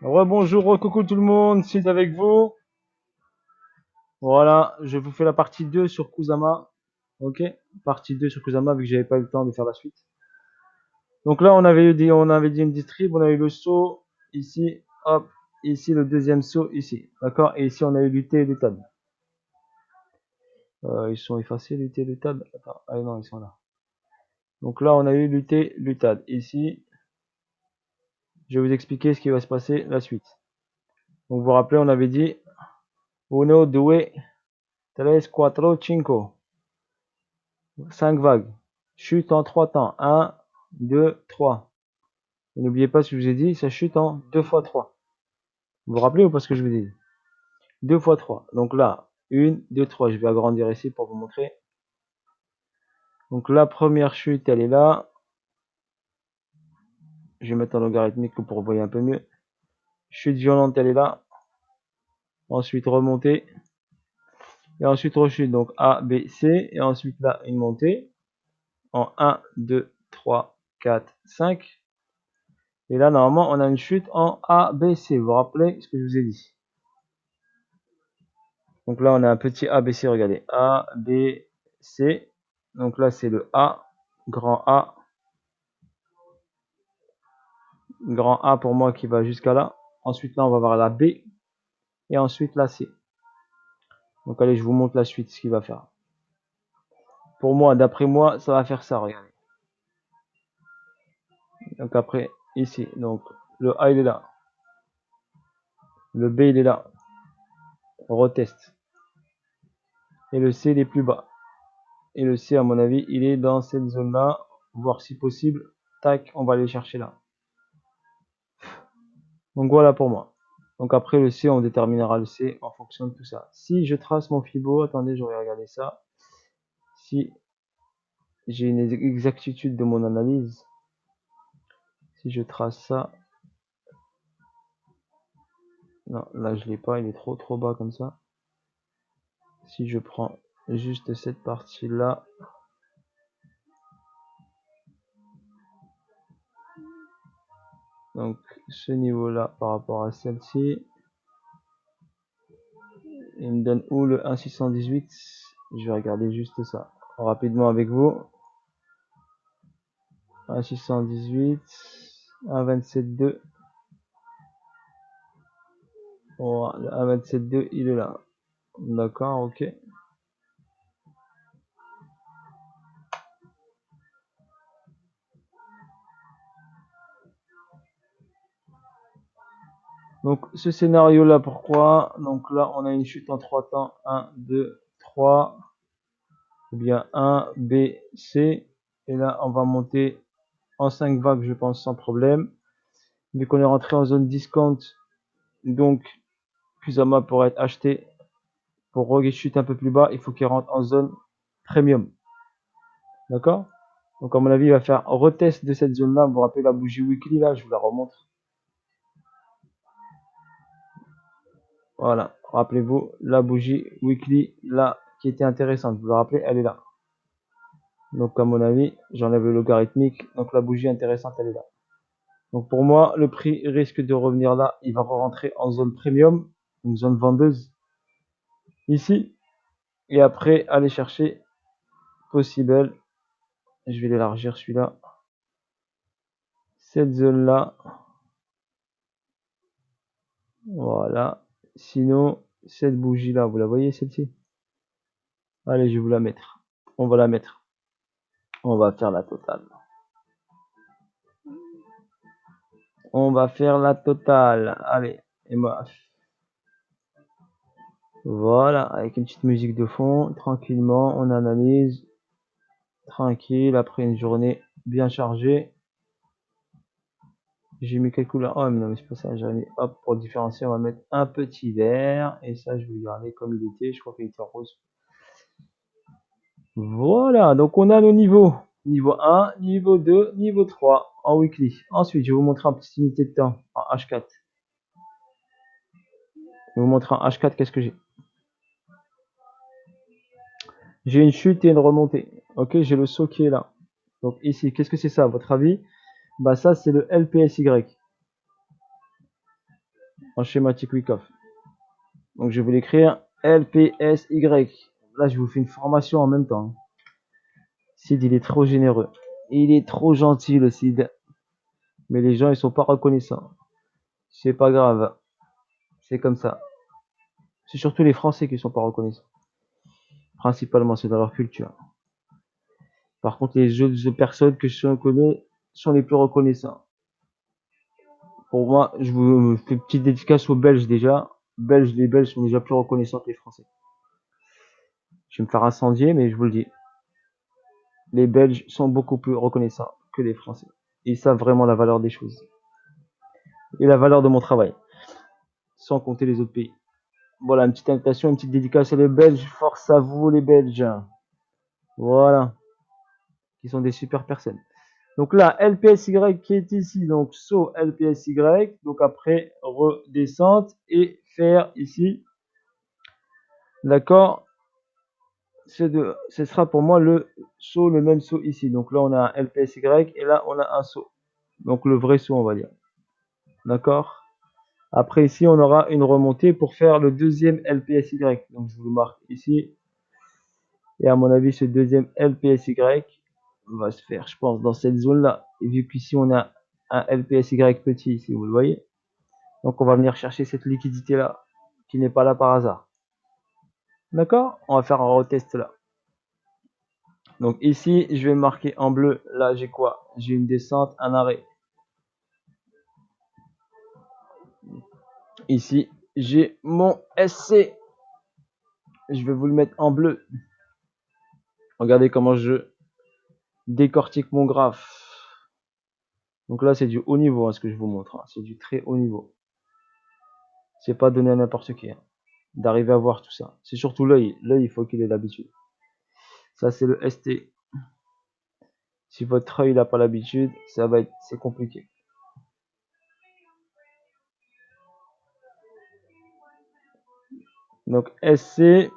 Rebonjour, coucou tout le monde, c'est avec vous. Voilà, je vous fais la partie 2 sur Kusama. Ok, partie 2 sur Kusama, vu que j'avais pas eu le temps de faire la suite. Donc là, on avait dit une distrib, on a eu le saut ici, hop, ici le deuxième saut ici, d'accord. Et ici, on a eu l'UT et l'UTAD. Ils sont effacés, l'UT et l'UTAD. Attends, ah non, ils sont là. Donc là, on a eu l'UT, l'UTAD. Ici, je vais vous expliquer ce qui va se passer, la suite. Donc vous vous rappelez, on avait dit uno, due, tres, cuatro, cinco. 5 vagues. Chute en 3 temps. 1, 2, 3. Et n'oubliez pas ce que je vous ai dit, ça chute en 2 fois 3. Vous vous rappelez ou pas ce que je vous ai dit? 2 fois 3. Donc là, 1, 2, 3. Je vais agrandir ici pour vous montrer. Donc la première chute, elle est là. Je vais mettre en logarithmique pour vous voyez un peu mieux. Chute violente, elle est là. Ensuite remontée. Et ensuite rechute. Donc A, B, C. Et ensuite là, une montée. En 1, 2, 3, 4, 5. Et là, normalement, on a une chute en A, B, C. Vous vous rappelez ce que je vous ai dit? Donc là, on a un petit A, B, C, regardez. A, B, C. Donc là, c'est le A, grand A. Grand A pour moi qui va jusqu'à là. Ensuite, là, on va voir la B. Et ensuite, la C. Donc allez, je vous montre la suite, ce qu'il va faire. Pour moi, d'après moi, ça va faire ça, regardez. Donc après, ici. Donc, le A, il est là. Le B, il est là. On reteste. Et le C, il est plus bas. Et le C, à mon avis, il est dans cette zone-là. Voir si possible. Tac, on va aller chercher là. Donc voilà pour moi. Donc après le C, on déterminera le C en fonction de tout ça. Si je trace mon Fibo, attendez, je vais regarder ça. Si j'ai une exactitude de mon analyse, si je trace ça, non, là je l'ai pas, il est trop bas comme ça. Si je prends juste cette partie-là, donc ce niveau-là par rapport à celle-ci, il me donne où le 1,618. Je vais regarder juste ça rapidement avec vous. 1,618, 1,27,2. Bon, le 1,27,2, il est là. D'accord, ok. Donc, ce scénario-là, pourquoi? Donc là, on a une chute en 3 temps. 1, 2, 3. Ou bien 1, B, C. Et là, on va monter en 5 vagues, je pense, sans problème. Vu qu'on est rentré en zone discount, donc, Kusama pourrait être acheté. Pour rechute un peu plus bas, il faut qu'il rentre en zone premium. D'accord? Donc, à mon avis, il va faire retest de cette zone-là. Vous vous rappelez la bougie weekly, là, je vous la remontre. Voilà, rappelez-vous, la bougie weekly, là, qui était intéressante. Vous vous rappelez, elle est là. Donc, à mon avis, j'enlève le logarithmique. Donc, la bougie intéressante, elle est là. Donc, pour moi, le prix risque de revenir là. Il va rentrer en zone premium, une zone vendeuse, ici. Et après, aller chercher possible. Je vais l'élargir celui-là. Cette zone-là. Voilà. Sinon, cette bougie-là, vous la voyez, celle-ci? Allez, je vais vous la mettre. On va la mettre. On va faire la totale. On va faire la totale. Allez, et moi. Voilà, avec une petite musique de fond, tranquillement, on analyse, tranquille, après une journée bien chargée. J'ai mis quelle couleur? Oh, mais non, mais c'est pas ça, j'ai mis, hop, pour différencier, on va mettre un petit vert, et ça, je vais le garder comme il était, je crois qu'il était rose. Voilà, donc on a nos niveaux. Niveau 1, niveau 2, niveau 3 en weekly. Ensuite, je vais vous montrer en petite unité de temps, en H4. Je vais vous montrer en H4 qu'est-ce que j'ai. J'ai une chute et une remontée. Ok, j'ai le saut qui est là. Donc ici, qu'est-ce que c'est ça à votre avis? Bah ça c'est le LPSY. en schématique Wyckoff. Donc je vais l'écrire LPSY. Là, je vous fais une formation en même temps. Sid, il est trop généreux. Il est trop gentil, le Sid. Mais les gens, ils sont pas reconnaissants. C'est pas grave. C'est comme ça. C'est surtout les Français qui sont pas reconnaissants. Principalement, c'est dans leur culture. Par contre, les autres personnes que je connais sont les plus reconnaissants. Pour moi, je vous fais une petite dédicace aux Belges déjà. Les Belges sont déjà plus reconnaissants que les Français. Je vais me faire incendier, mais je vous le dis. Les Belges sont beaucoup plus reconnaissants que les Français. Ils savent vraiment la valeur des choses. Et la valeur de mon travail. Sans compter les autres pays. Voilà, une petite invitation, une petite dédicace à les Belges. Force à vous, les Belges. Voilà. Qui sont des super personnes. Donc là, LPSY qui est ici. Donc, saut LPSY. Donc après, redescente et faire ici. D'accord. Ce sera pour moi le saut, le même saut ici. Donc là, on a un LPSY et là, on a un saut. Donc le vrai saut, on va dire. D'accord. Après ici, on aura une remontée pour faire le deuxième LPSY. Donc je vous le marque ici. Et à mon avis, ce deuxième LPSY va se faire, je pense, dans cette zone-là. Et vu qu'ici, on a un LPSY petit, ici, vous le voyez. Donc on va venir chercher cette liquidité-là, qui n'est pas là par hasard. D'accord. On va faire un retest là. Donc ici, je vais marquer en bleu. Là, j'ai quoi? J'ai une descente, un arrêt. Ici, j'ai mon SC. Je vais vous le mettre en bleu. Regardez comment je décortique mon graphe. Donc là, c'est du haut niveau, hein, ce que je vous montre. Hein. C'est du très haut niveau. C'est pas donné à n'importe qui. Hein, d'arriver à voir tout ça. C'est surtout l'œil. L'œil, il faut qu'il ait l'habitude. Ça, c'est le ST. Si votre œil n'a pas l'habitude, c'est compliqué. Donc SC.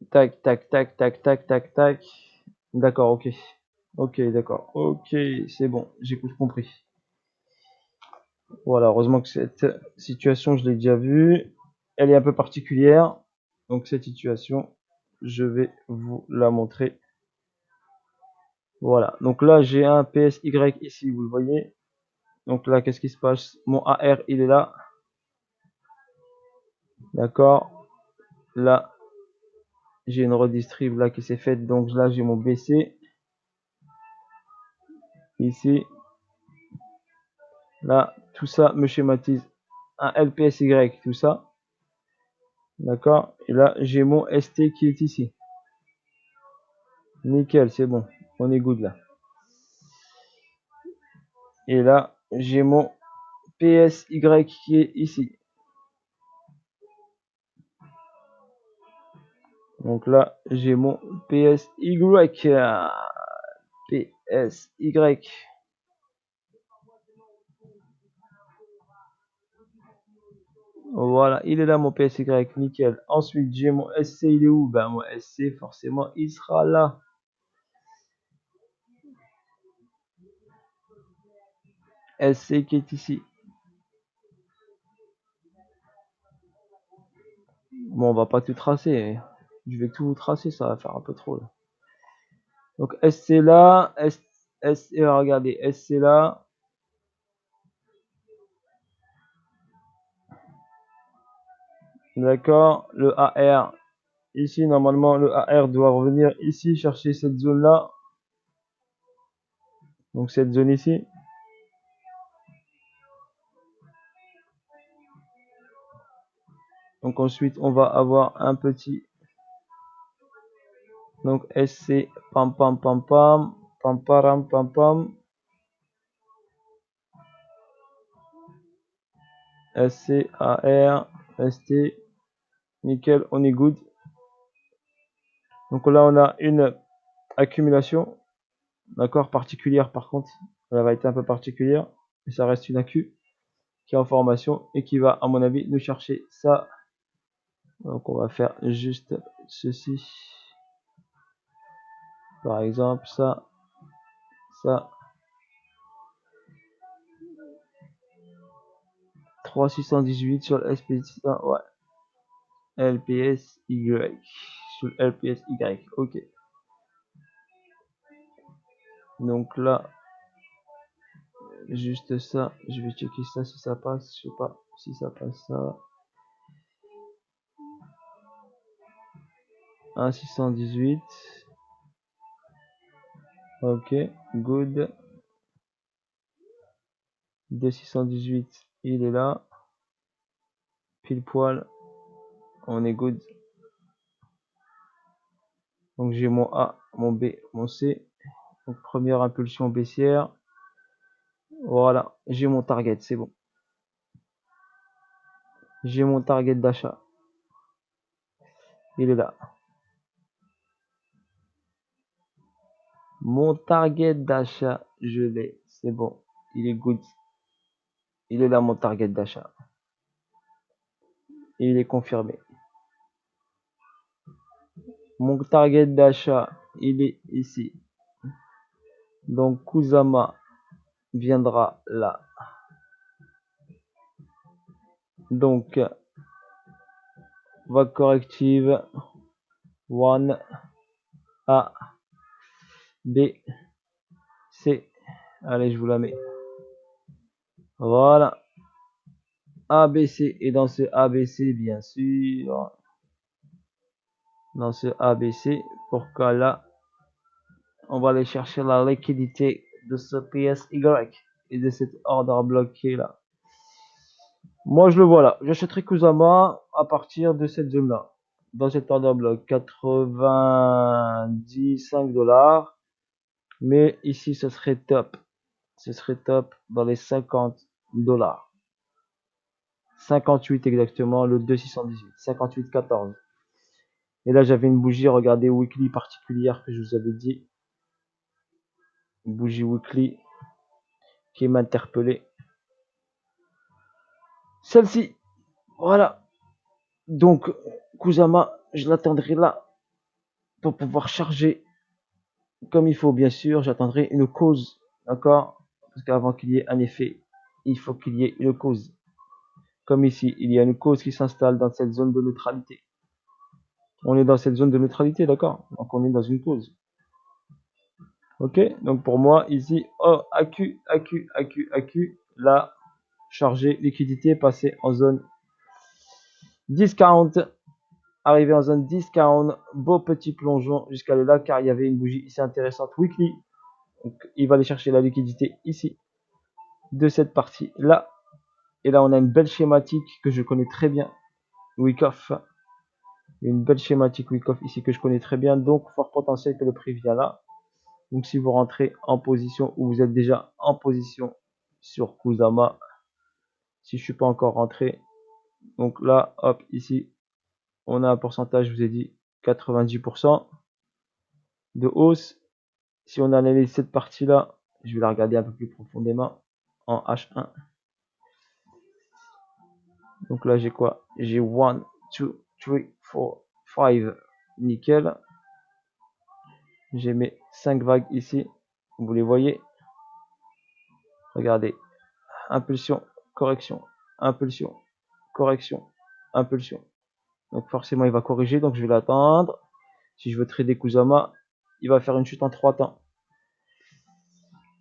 Tac, tac, tac, tac, tac, tac, tac. D'accord, ok. Ok, d'accord. Ok, c'est bon. J'ai tout compris. Voilà, heureusement que cette situation, je l'ai déjà vue. Elle est un peu particulière. Donc cette situation, je vais vous la montrer. Voilà. Donc là, j'ai un PSY ici, vous le voyez. Donc là, qu'est-ce qui se passe? Mon AR, il est là. D'accord. Là, j'ai une redistrib là qui s'est faite. Donc là, j'ai mon BC. Ici. Là, tout ça me schématise un LPSY, tout ça. D'accord. Et là, j'ai mon ST qui est ici. Nickel, c'est bon. On est good là. Et là, j'ai mon PSY qui est ici. Donc là, j'ai mon PSY. PSY. Voilà, il est là mon PSY, nickel. Ensuite, j'ai mon SC, il est où? Ben, mon SC, forcément, il sera là. SC qui est ici. Bon, on va pas tout tracer. Je vais tout tracer, ça va faire un peu trop là. Donc SC là, regardez, SC là. D'accord, le AR. Ici, normalement, le AR doit revenir ici, chercher cette zone là. Donc cette zone ici. Donc ensuite, on va avoir un petit. Donc SC, pam pam pam pam, pam param pam pam. SC, AR, ST, nickel, on est good. Donc là, on a une accumulation, d'accord, particulière par contre. Elle va être un peu particulière, mais ça reste une accu qui est en formation et qui va, à mon avis, nous chercher ça. Donc on va faire juste ceci. Par exemple, ça, ça. 3618 sur le SPSY. Ouais. LPSY. Sur le LPSY. Ok. Donc là, juste ça. Je vais checker ça si ça passe. Je sais pas si ça passe ça. 1,618. Ok. Good. 2,618. Il est là. Pile poil. On est good. Donc j'ai mon A, mon B, mon C. Donc première impulsion baissière. Voilà, j'ai mon target, c'est bon. J'ai mon target d'achat. Il est là. Mon target d'achat, je l'ai. C'est bon. Il est good. Il est là mon target d'achat. Il est confirmé. Mon target d'achat, il est ici. Donc Kusama viendra là. Donc vague corrective 1 A B C. Allez, je vous la mets. Voilà. ABC. Et dans ce ABC, bien sûr. Dans ce ABC, pourquoi là, on va aller chercher la liquidité de ce PSY et de cet order bloqué là. Moi, je le vois là. J'achèterai Kusama à partir de cette zone là. Dans cet order block, 95 $. Mais ici, ce serait top. Ce serait top dans les 50 $. 58 exactement, le 2,618. 58,14. Et là, j'avais une bougie, regardez, weekly particulière que je vous avais dit. Une bougie weekly qui m'interpellait. Celle-ci, voilà. Donc, Kusama, je l'attendrai là pour pouvoir charger comme il faut, bien sûr. J'attendrai une cause, d'accord? Parce qu'avant qu'il y ait un effet, il faut qu'il y ait une cause. Comme ici, il y a une cause qui s'installe dans cette zone de neutralité. On est dans cette zone de neutralité, d'accord? Donc, on est dans une cause. Ok, donc pour moi, ici, oh, AQ, là, chargé, liquidité, passé en zone discount, arrivé en zone discount, beau petit plongeon jusqu'à là, car il y avait une bougie ici intéressante, weekly, donc il va aller chercher la liquidité ici, de cette partie là, et là on a une belle schématique que je connais très bien, Wyckoff, une belle schématique Wyckoff ici que je connais très bien, donc fort potentiel que le prix vient là. Donc si vous rentrez en position ou vous êtes déjà en position sur Kusama, si je suis pas encore rentré, donc là, hop, ici, on a un pourcentage, je vous ai dit, 90% de hausse. Si on analyse cette partie-là, je vais la regarder un peu plus profondément en H1. Donc là, j'ai quoi? J'ai 1, 2, 3, 4, 5, nickel. J'ai mes 5 vagues ici, vous les voyez. Regardez, impulsion, correction, impulsion, correction, impulsion. Donc forcément, il va corriger, donc je vais l'attendre. Si je veux trader Kusama, il va faire une chute en 3 temps.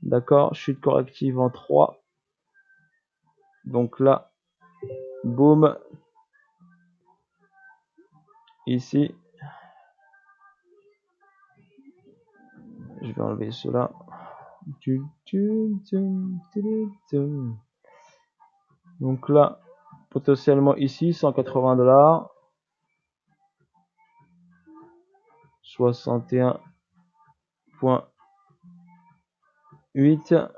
D'accord, chute corrective en 3. Donc là, boum. Ici, je vais enlever cela. Donc là, potentiellement ici, 180 $. 61,8.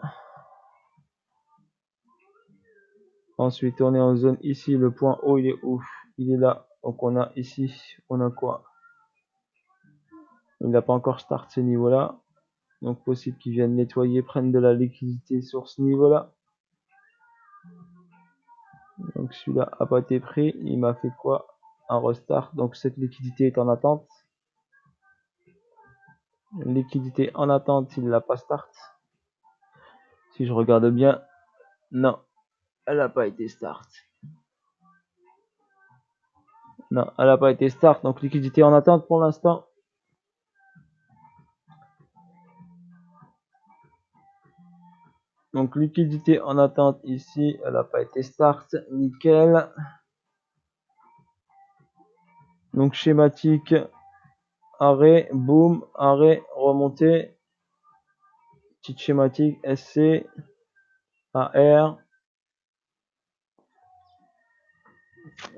Ensuite, on est en zone ici. Le point haut, il est où? Il est là. Donc on a ici, on a quoi? Il n'a pas encore start ce niveau-là. Donc possible qu'ils viennent nettoyer, prennent de la liquidité sur ce niveau-là. Donc celui-là a pas été pris. Il m'a fait quoi? Un restart. Donc cette liquidité est en attente. Liquidité en attente, il l'a pas start. Si je regarde bien, non. Elle n'a pas été start. Non, elle n'a pas été start. Donc liquidité en attente pour l'instant. Donc liquidité en attente ici. Elle n'a pas été start. Nickel. Donc schématique. Arrêt. Boom. Arrêt. Remontée. Petite schématique. SC. AR.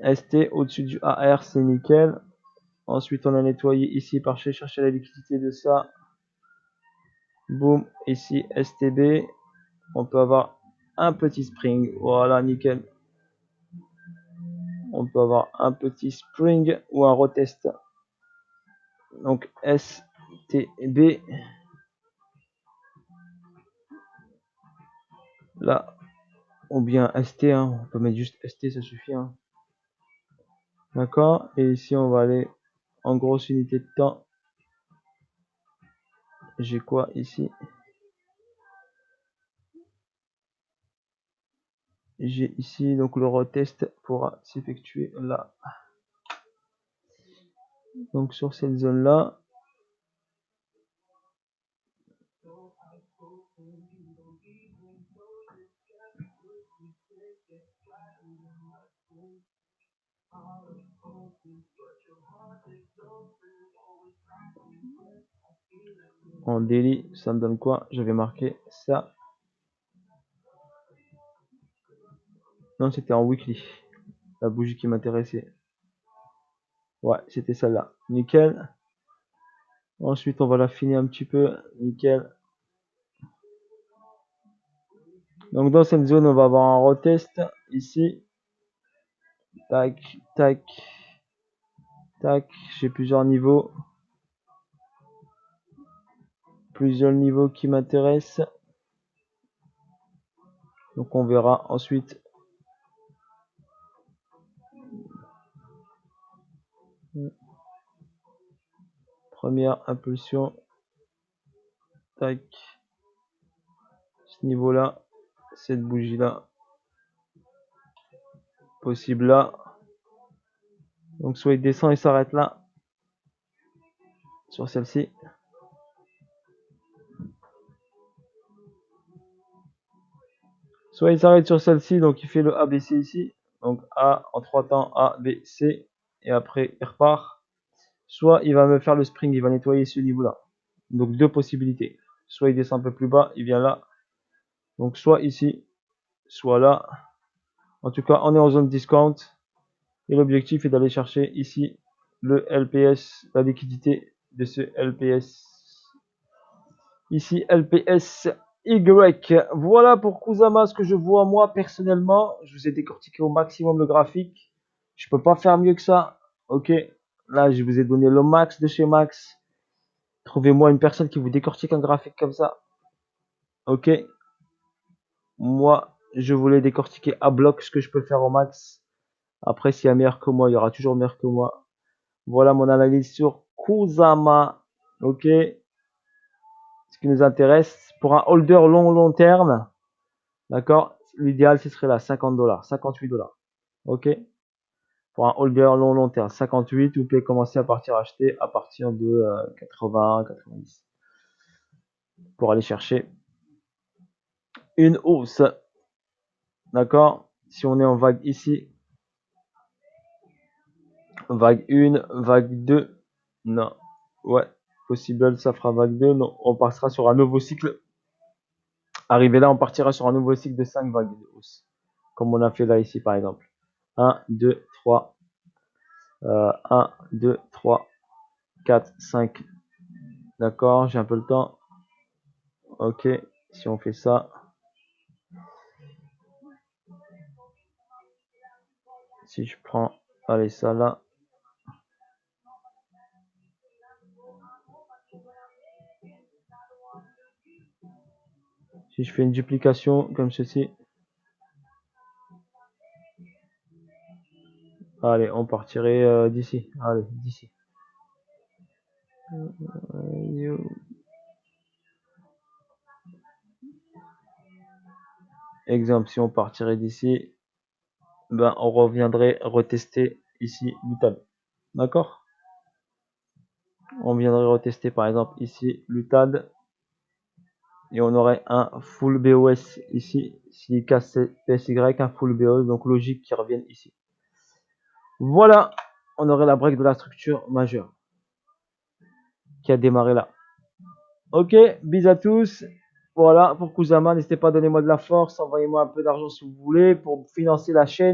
ST au-dessus du AR. C'est nickel. Ensuite, on a nettoyé ici par chercher la liquidité de ça. Boom, ici STB. On peut avoir un petit spring. Voilà, nickel. On peut avoir un petit spring ou un retest. Donc STB. Là, ou bien ST. Hein. On peut mettre juste ST, ça suffit. Hein. D'accord. Et ici, on va aller en grosse unité de temps. J'ai quoi ici? J'ai ici, donc le retest pourra s'effectuer là. Donc sur cette zone là. En daily, ça me donne quoi? Je vais marquer ça. Non, c'était en weekly. La bougie qui m'intéressait. Ouais, c'était celle-là. Nickel. Ensuite, on va l'affiner un petit peu. Nickel. Donc, dans cette zone, on va avoir un retest. Ici. Tac, tac, tac. J'ai plusieurs niveaux. Plusieurs niveaux qui m'intéressent. Donc, on verra ensuite. Première impulsion. Tac. Ce niveau-là. Cette bougie-là. Possible là. Donc, soit il descend et s'arrête là. Sur celle-ci. Soit il s'arrête sur celle-ci, donc il fait le ABC ici. Donc A en 3 temps, A, B, C. Et après, il repart. Soit il va me faire le spring, il va nettoyer ce niveau-là. Donc deux possibilités. Soit il descend un peu plus bas, il vient là. Donc soit ici, soit là. En tout cas, on est en zone discount. Et l'objectif est d'aller chercher ici le LPS, la liquidité de ce LPS. Ici, LPS Y. Voilà pour Kusama ce que je vois moi personnellement. Je vous ai décortiqué au maximum le graphique. Je peux pas faire mieux que ça. Ok. Là, je vous ai donné le max de chez Max. Trouvez-moi une personne qui vous décortique un graphique comme ça. Ok. Moi, je voulais décortiquer à bloc ce que je peux faire au max. Après, s'il y a meilleur que moi, il y aura toujours meilleur que moi. Voilà mon analyse sur Kusama. Ok. Ce qui nous intéresse pour un holder long terme. D'accord. L'idéal, ce serait là, 50 $, 58 $. Ok. Pour un holder long terme, 58, vous pouvez commencer à partir acheter à partir de 80, 90. Pour aller chercher une hausse. D'accord. Si on est en vague ici, vague 1, vague 2, non. Ouais, possible, ça fera vague 2. Non, on passera sur un nouveau cycle. Arrivé là, on partira sur un nouveau cycle de 5 vagues de hausse. Comme on a fait là ici, par exemple. 1, 2, 3. 1, 2, 3, 4, 5. D'accord, j'ai un peu le temps. Ok, si on fait ça. Si je prends, allez, ça là. Si je fais une duplication comme ceci. Allez, on partirait d'ici. Allez, d'ici. Exemple, si on partirait d'ici, ben, on reviendrait retester ici l'UTAD. D'accord? On viendrait retester par exemple ici l'UTAD et on aurait un full BOS ici, silica PSY, un full BOS, donc logique qui revienne ici. Voilà, on aurait la break de la structure majeure qui a démarré là. Ok, bis à tous. Voilà pour Kusama, n'hésitez pas à donner moi de la force, envoyez-moi un peu d'argent si vous voulez pour financer la chaîne.